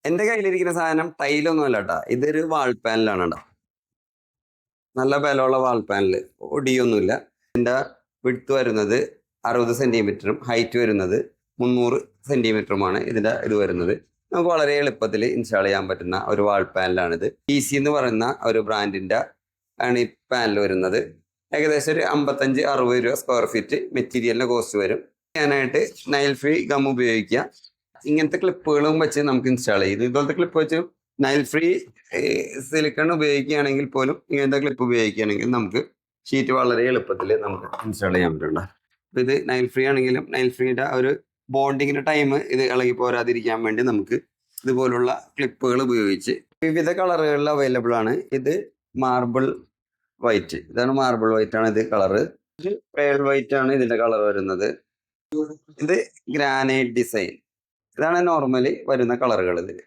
എന്റെ കയ്യിലിരിക്കുന്ന സാധനം ടൈലൊന്നും അല്ല കേട്ടാ. ഇതൊരു വാൾ പാനലാണ് കേട്ടോ. നല്ല ബലമുള്ള വാൾ പാനൽ, ഒടിയൊന്നുമില്ല. ഇതിന്റെ വിഡ്ത്ത് വരുന്നത് 60 സെന്റിമീറ്ററും ഹൈറ്റ് വരുന്നത് 300 സെന്റിമീറ്ററുമാണ് ഇതിന്റെ ഇത് വരുന്നത്. നമുക്ക് വളരെ എളുപ്പത്തിൽ ഇൻസ്റ്റാൾ ചെയ്യാൻ പറ്റുന്ന ഒരു വാൾ പാനലാണിത്. PC എന്ന് പറയുന്ന ഒരു ബ്രാൻഡിന്റെ ആണ് ഈ പാനൽ വരുന്നത്. ഏകദേശം ഒരു 55-60 രൂപ സ്ക്വയർ ഫീറ്റ് മെറ്റീരിയലിന്റെ കോസ്റ്റ് വരും. ചെയ്യാനായിട്ട് നൈൽ ഫ്രീ ഗം ഉപയോഗിക്കുക. ഇങ്ങനത്തെ ക്ലിപ്പുകളും വെച്ച് നമുക്ക് ഇൻസ്റ്റാൾ ചെയ്യും. ഇതുപോലത്തെ ക്ലിപ്പ് വെച്ച് നൈൽ ഫ്രീ സിലിക്കൺ ഉപയോഗിക്കുകയാണെങ്കിൽ പോലും ഇങ്ങനത്തെ ക്ലിപ്പ് ഉപയോഗിക്കുകയാണെങ്കിൽ നമുക്ക് ഷീറ്റ് വളരെ എളുപ്പത്തിൽ നമുക്ക് ഇൻസ്റ്റാൾ ചെയ്യാൻ പറ്റുന്നുണ്ട്. അപ്പൊ ഇത് നൈൽ ഫ്രീ ആണെങ്കിലും നൈൽ ഫ്രീയുടെ ഒരു ബോണ്ടിങ്ങിന്റെ ടൈം ഇത് ഇളകി പോരാതിരിക്കാൻ വേണ്ടി നമുക്ക് ഇതുപോലുള്ള ക്ലിപ്പുകൾ ഉപയോഗിച്ച് വിവിധ കളറുകളിൽ അവൈലബിൾ ആണ്. ഇത് മാർബിൾ വൈറ്റ്, ഇതാണ് മാർബിൾ വൈറ്റ് ആണ് ഇത് കളറ്. ഇത് പേൾ വൈറ്റ് ആണ് ഇതിന്റെ കളർ വരുന്നത്. ഇത് ഗ്രാനൈറ്റ് ഡിസൈൻ, ഇതാണ് നോർമലി വരുന്ന കളറുകൾ ഇതിൽ.